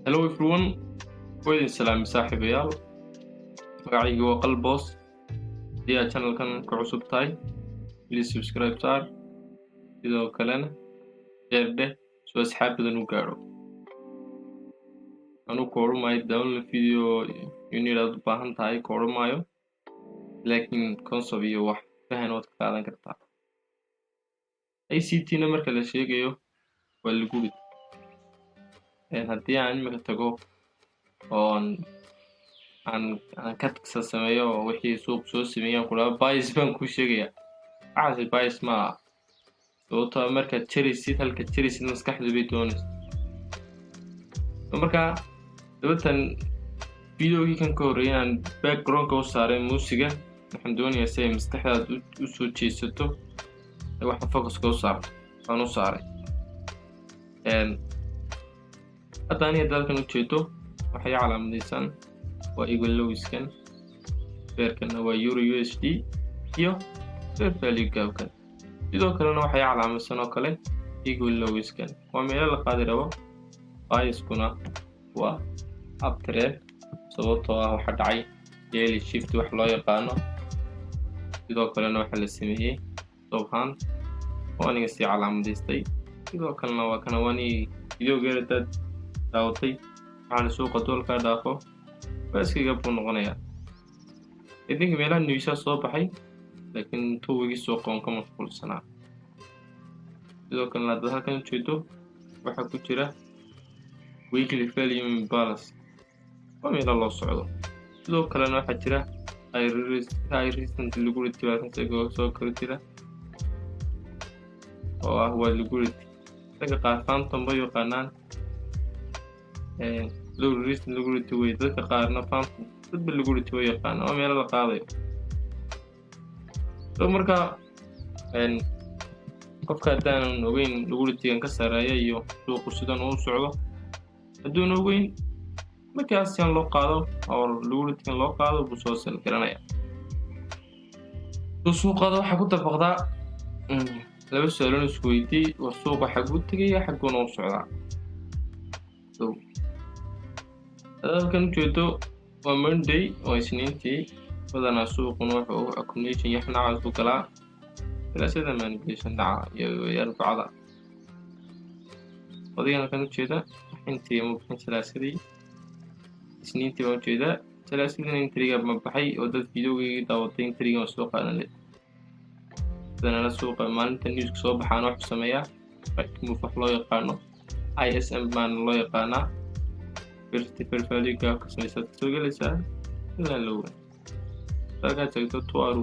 Hello everyone, weydin salaami saaxiibayaal. Magacaygu waa Qalboos. Haddii aad channelkan ku cusub tahay, please subscribe saar. Sidoo kalena share dheh si asxaab badan u gaadho. Anu ku oran download video unit aad u baahan tahay ku oran maayo, laakiin concept iyo wax fahan waad ka qaadan kartaa. ICT-na marka la sheegayo waa lagu rid. Haddii aan imika tago oo aan ka sameeyo wixii suuq soo sameeyaan kula bias baan ku sheegaya. Waxaas bias ma sababtoo marka cherisid halka cherisid maskaxdu bay doonaysaa. Marka dabatan videogii kan ka horreeyay aan background-ka u saaray muusiga waxaan doonayaa si ay maskaxdaada u soo jeesato waxa focus-ka u saarto aan u saaray. Hadda aniga dalkan u jeedo waxay calaamadaysan waa Eagle Lowiskan, beerkana waa Euro USD iyo fair value gap-kan. Sidoo kalena waxay calaamadaysan oo kale Eagle Lowiskan. Waa meel la qaadi rabo bias-kuna waa uptrend sababtoo ah waxa dhacay daily shift wax loo yaqaano. Sidoo kalena waxa la sameeyay subhan oo aniga si calaamadaystay. Sidoo kalena waa kana wani videogeeda dad daawatay waxaan suuqa doolka dhaafo baaskiga buu noqonayaa. Idinka meelaha newsa soo baxay laakiin tuugii suuqa ka mashquulsanaa. Sidoo kalena dad halkan jeedo waxa ku jira weekly value imbalance oo meel loo socdo. Sidoo kalena waxa jira high recent liquidity balance soo kordhira oo ah waa liquidity dadka qaar phantom bay yaqaanaan low risk liquidity way dadka qaarna phantom dad liquidity way yaqaanaan oo meel la qaadayo. Marka qofka hadaan ogeyn liquidity-gan ka sareeya iyo suuqu sidan uu socdo hadduu ogeyn markaas yan loo qaado oo liquidity-gan loo qaado buu soo sel garanaya. Suuqada waxa ku tabaqdaa laba su'aalood isku weydii oo suuqa xaguu tagaya xaguuna u socdaa. Halkan jeedo waa Monday oo Isniintii badanaa suuquna wuxuu accumulation yaxnaa u galaa ilaa sida manipulation dhaca iyo Arbacada. Wadigan kan jeeda intii mumkin salaasadii Isniintii baan jeeda salaasadii intriga ma baxay oo dad videogii daawatay intriga soo qaadanay. Dadana suuqa maalinta news soo baxaan wax sameeya move wax loo yaqaano ISM baan loo yaqaanaa fair value gap-ka samaysan soo galaysaa ilaa low dadka tagto tuaru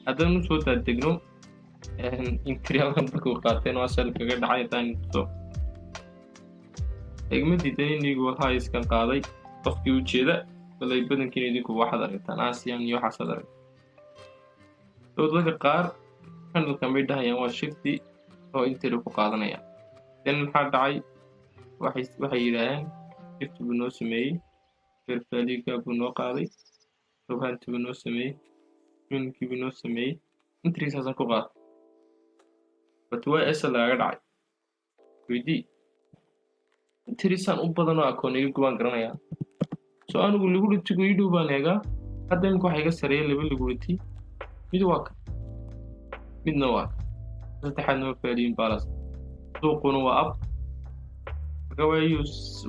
haddaan soo daadegno intriyadan dadku qaateen oo asal kaga dhacay taan soo egmadii danigu waxa iskan qaaday qofkii u jeeda walay badankiina idinku waxaad aragtaan Asian iyo waxa sadar dadka qaar handle-ka may dhahayaan waa shifti oo intee ku qaadanaya maxaa dhacay waxay yiraahdeen shift buu noo sameeyay fair value gap buu noo qaaday subhan buu noo sameeyay unki buu noo sameeyay intriisaasan ku qaad but way asal laga dhacay weydii intriisan u badan oo akooniga guban garanaya soo anigu liquidity gu idhow baan eega hadda imka waxa iga sareeyay laba liquidity mid waa midna waa saddexaadna waa value imbalance suuquna waa up gawayu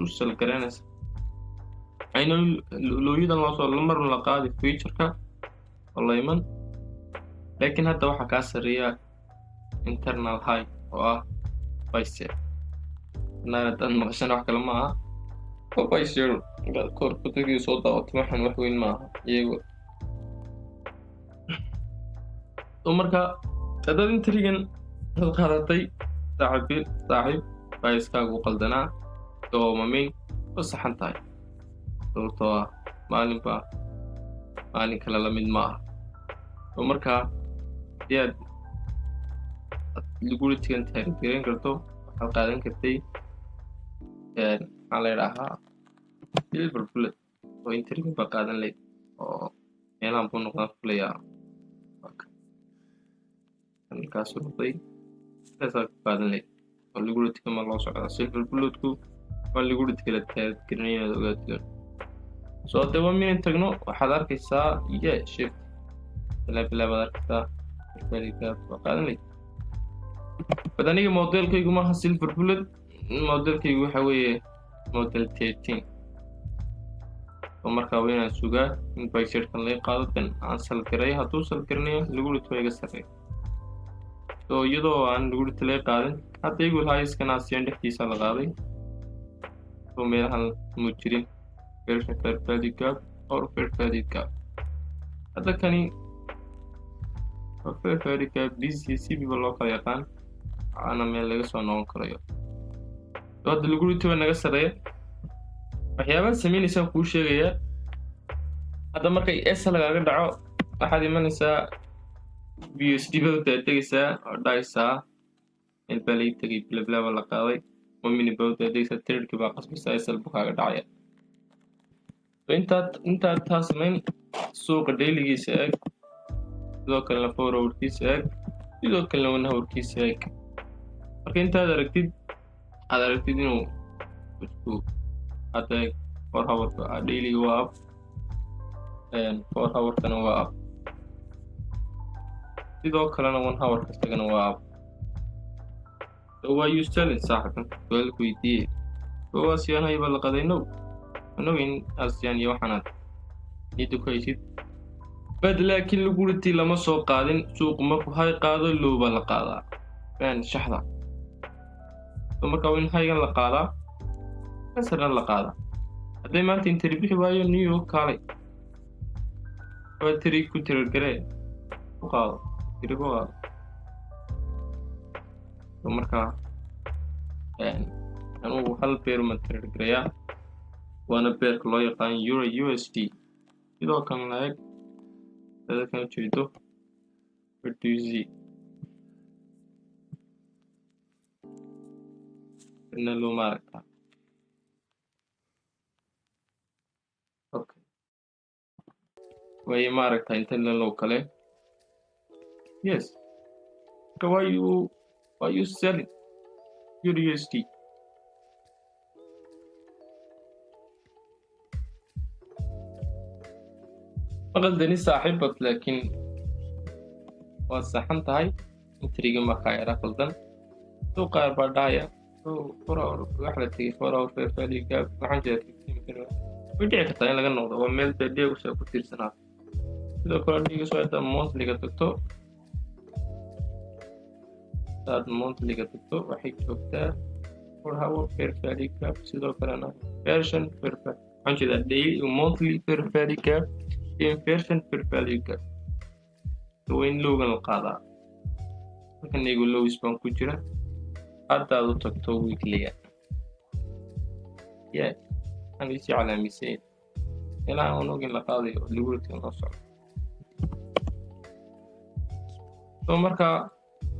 u sal garanaysa ayna looyada loo soo mar la qaadi future-ka walayman laakiin hadda waxa ka sareeya internal high oo ah bias naadan maqashan wax kale ma aha oo bias gal kor ku tagi soo daawatay waxan wax weyn ma aha iyagu marka dad intrigan dad qaadatay saaxiib bias-kaagu qaldanaa oo mamin oo saxan tahay sababtoo ah maalin kale la mid ma aha marka yaad liquidity-gan taageerin karto waxaad qaadan kartay maxaa la yidhaahaa silver bullet oo intrigan baa qaadan leyd oo meelahan buu noqdaan fulayaa halkaas noqday saasaa ku qaadan leyd واللي يقول لك ما الله سعدا silver bulletku واللي يقول لك la تذكرني ogaadka soo de 1 minute tagno waxaad arkaysaa shift bilaab arkaysaa firfadhiga qaadanay badaniga modelkaygu maaha silver bullet modelkaygu waxa weeye model 13 oo markaa weynaan sugaa in bicep-kan laga qaado dan aan salgaray hadduu salgarnayo lagu dhigto iga sarreeyo soo iyadoo aan lagu dhigto laga qaadin hadda igu highskan asiyan dhexdiisa la qaaday soo meelahan mu jirin version fair gap or fair gap hadda kani fair gap DCCB loo kala yaqaan ana meel laga soo noqon karayo soo hadda lagu dhigto naga sarreeyo waxyaabaha sameynaysa kuu sheegaya hadda markay s lagaga dhaco waxaad imanaysaa BUSD baa tagaysaa oo dhaysaa in balay tagay blabla la qaaday mini baa tagaysaa trade baa qasbaysaa s buu kaaga dhacaya intaad taas sameyn suuqa daily-giisa eeg sidoo kale forward-kiisa eeg sidoo kale one hour-kiisa eeg marka intaad aragtid inuu isku hadda 4 hour-ka daily waa up 4 hour-kana waa up sidoo kalena 1 hour kastagana waa up so why you selling saaxiibkan su'aalku weydiiyey oo asiyan hayba la qadayno in asiyan iyo waxaanaad nidu ku haysid bad laakiin lagu ritii lama soo qaadin suuqu markuu hay qaado looba la qaadaa baan shaxda so marka in haygan la qaadaa kasarna la qaadaa hadday maanta intiri bixi waayo New York kaalay waa tiri ku tirar garee u qaado tirigo so marka anugu hal beer ma tirar gareeyaa waana beerka loo yaqaan Euro USD sidoo kale laeg dadkan jeedo reduce inna loo marka okay way marka inta loo kale yes so why you selling Euro USD قلدني صاحبت لكن وصحنت هاي انتريجا مخايرة قلدن تو قار بداية تو فرا واحدة تيجي فرا وفي فاليكا وحنجة تيجي بدي أكتر لكن نوضة وميل بدي وشيء كتير سنة إذا كنا نيجي شوية مونت اللي كتبته هذا مونت اللي كتبته وحيد شوكتا وهو في فاليكا سيدو كلنا version perfect حنجة daily ومونتلي في فاليكا inversion per value gap وين لوغان القاضاء لكن يقول له يسبان كجرة حتى هذا تكتو ويكليا يا أنا يسي على ميسين إلا أنوغن لقاضي لغورتي النصر ثم مركا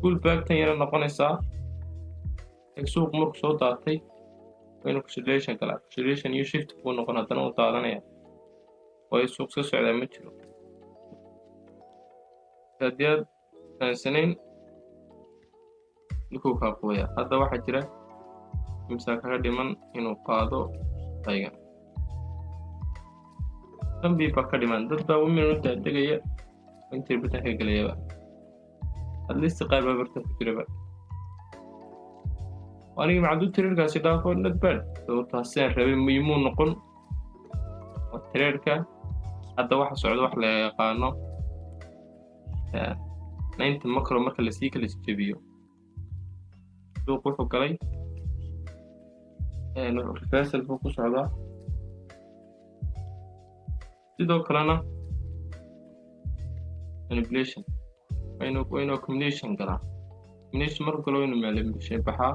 كل باك تنيرا نقونيسا يكسوق مرك سو داتي وينو كسيليشن كلا كسيليشن يو شيفت كون نقونا تنو تادانيا way suuq soo socdaa ma jiro hadii aan sanayn wuxuu ka qooyaa hadda waxa jira imsa kaga dhiman inuu qaado aygan dambi ba ka dhiman dad baa u degaya intii bita ka galaya at least qayb barta ku jira wani macdu tirarkaasi dhaafo not bad soo taaseen rabay muhiim noqon tirarka hadda waxa socdo wax la yaqaano 90 macro marka la sii kala jabiyo suuq wuxuu galay reversal ku socda sidoo kalena manipulation wayno combination gala combination marka loo inuu meel bishay baxa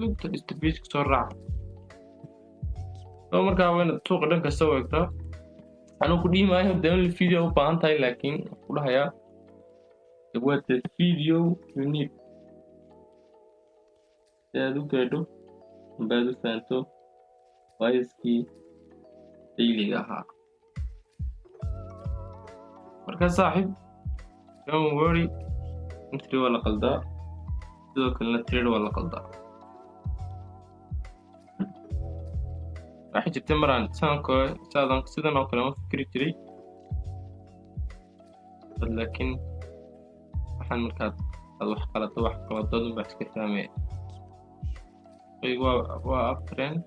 lugta distribution soo raac soo marka wayna suuq dhan kasta wayta أنا كودي ما هي بدون الفيديو بانتاي لكن كلها يا تبغى الفيديو يونيك تادو كده بعد فانتو بايسكي تيجي لها مركز صاحب don't worry انت ولا قلدا sidoo kalena trade waa la qaldaa. waxay jirtay maraan sidan oo kale ma fikri jiray, laakiin waxaan markaad wax qaladad unbaa iska fahmaya. waa uptrend,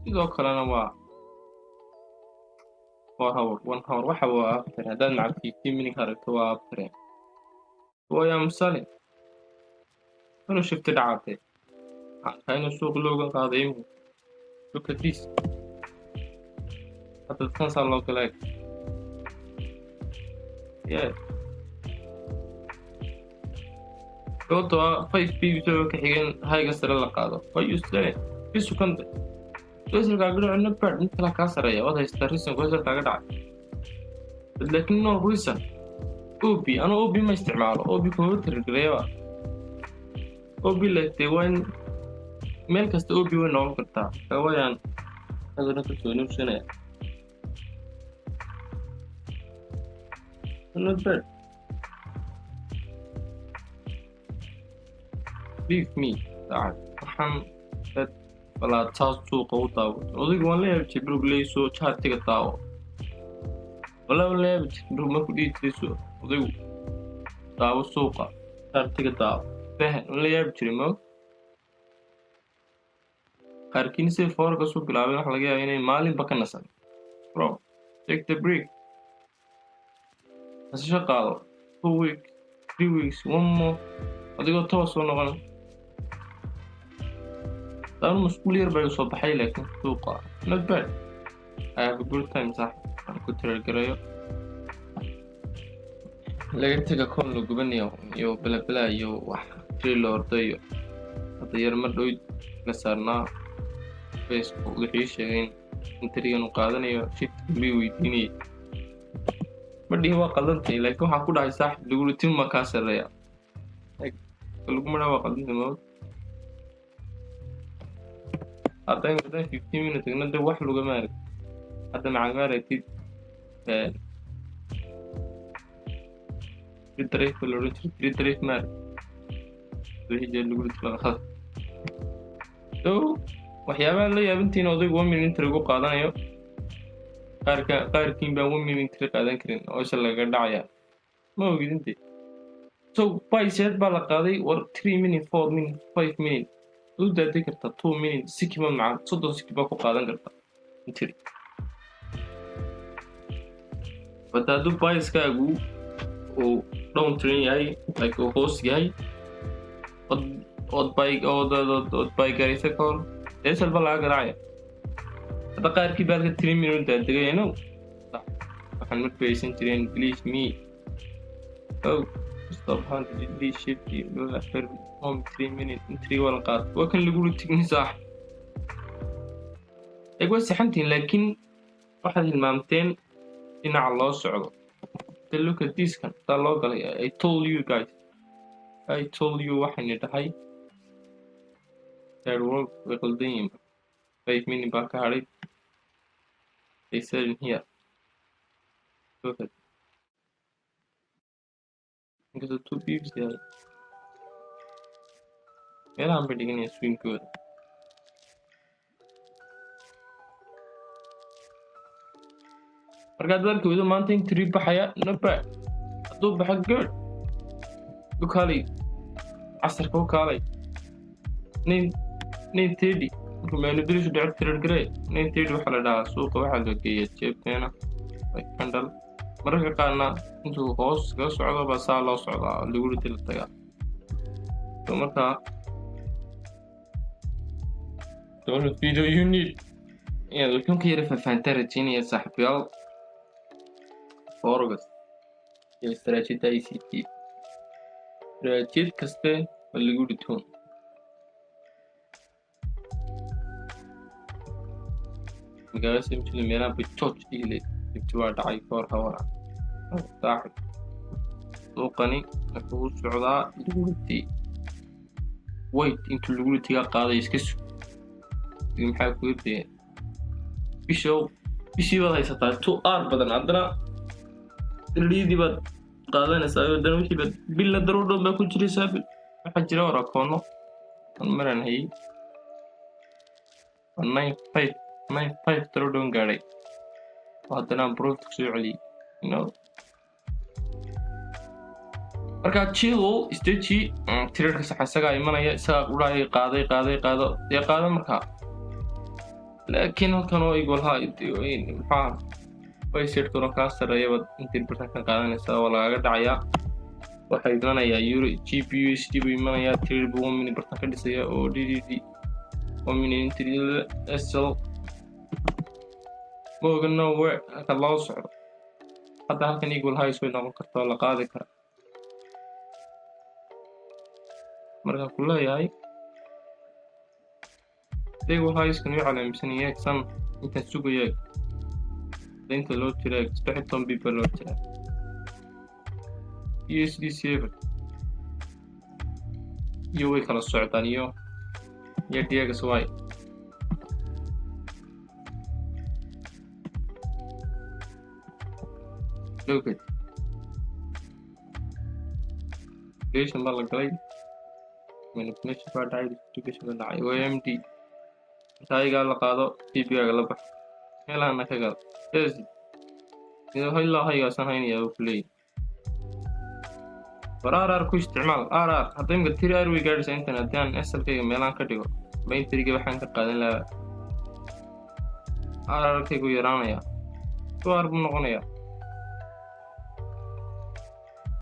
sidoo kalena waa 1 hour waxa waa uptrend. haddaad macal 15 minute aragto waa uptrend. ويا مسالم أنا شفت دعاتي كاين سوق لوغان قاضي. look at this حتى تنسى لوك لايك قلتوا 5 بي بسبب كحيين هاي قصر الله قاضي ويستلم بيسو كنت ويسر قاقلوا عنه بعد انت لا كاسر يا وضع يسترسن ويسر قاقل لكنه ريسن OB أنا OB ما استعماله. OB كمبيوتر قريبا OB لكتي وين ميل كست OB وين نوع كرتا كويان هذا نكتوني بسنة not bad. leave me تعال waxaan dad wala taas suuqa u daawo odaygu waan leeyahay jibril leeso chat-iga daawo wala leeyahay jibril ma ku dhiijiso odaygu daawo suuqa chat-iga daawo fahan leeyahay jibril qaarkiin si foorka soo bilaabay wax laga yaabaa inay maalinba ka nasan. bro take the break asha qaado 2 weeks 3 weeks 1 more adigoo toos soo noqon daan mas'uul yar bay soo baxay laakiin suuqa not bad. I have a good time صح aan ku tiraagarayo laga taga koon loo gubanayo iyo bala iyo wax trailer ordayo hada yar mar dhow la saarnaa Facebook wixii sheegay intrigan u qaadanayo shift bi weydiinay madii waa qaldantay laakiin waxa ku dhacay saax lagu timma ka sareeya lagu ma waa qaldantay ma hadda 15 minutes inta wax lagu maaray hadda macagaartid التاريخ ولا رجل التاريخ مال وهي جاي اللي قلت لها خلاص تو waxyaabaha la yaabintiin odaygu 1 minute lagu qaadanayo qaarkiin baa 1 minute qaadan karin oo isla laga dhacaya ma ogidintii. so payset baa la qaaday war 3 minute 4 minute 5 minute u daadii karta 2 minute sikima macaan 30 sikima ku qaadan karta intii wadaadu payskaagu oo down train yahay like oo hoos yahay od bay garaysa kool اسال بالله قرايه هذا قاركي بالك 3 minute دقيقه صح waxaan ma paysan jireen please me oh stop hand did shift you after 3 minutes 3 wala qaad waa kan lagu tigni sax eego saxantiin laakiin waxaad hilmaamteen dhinaca loo socdo look at this kan taa loo galay I told you waxaan dhahay that work with them 5 minutes back hard they said in here look at because the 2 beeps there where I'm beginning to swing good markaad warka wado maanta in trip baxaya naba haduu baxa good u kaalay casarka u kaalay nin tedi rumaanu dirish dhacay tiragray nin tedi waxa la dhahaa suuqa waxa la geeyay jeebteena ay kandal mararka qaarna intuu hoos ka socdo ba saa loo socdaa lagu dil tagaa so marka don't video you need yeah laakiin ka yara faahfaahinta rajinaya saaxiibayaal forgas iyo istaraatiijiyada ICT istaraatiijiyad kaste lagu dhitoon مقاس يمكن الميلان بالتوتش إلي ابتواء دعي فور هورا صاحب سوقني نفوه السعوداء لقولتي ويت انتو لقولتي قاضي يسكسو يمحاكو يبدي بشي بضا يسطا 2 بدن عندنا اللي دي بد قاضي نسايو دانوشي بد بلا درودو باكو جري سابل waxaa jira waraqoono aan maran hayay 95 tiro gaadhay oo haddana proof ku soo celiyay marka chill stage tirarka sax isaga imanaya isaga u dhaay qaado marka laakiin halkan oo equal maxaa way sirtuna ka sareeyay intii birta ka qaadanaysa oo laga dhacaya waxay imanaya euro GPU USD buu imanaya tirar buu mini birta ka dhisaya oo DDD oo mini intii SL moogano way ka loo socdo hadda halkan equal high soo noqon karto la qaadi kara marka kuleeyahay equal high isku calaamsan yahay san inta sugaya inta loo tiray 16 people loo tiray USD 7 iyo way kala socdaan iyo diyaga saway look at leeshan baa la galay manipulation baa dhacay distribution baa dhacay OMD tayga la qaado TP ga la bax meelana ka gal yes iyo hayga sanaynayaa oo play RR ku isticmaal RR hadda imka tiri RW gaadhaysa intan haddaan SLK meelaan ka dhigo bayntiriga waxaan ka qaadan lahaa RR ku yaraanaya 2 buu noqonayaa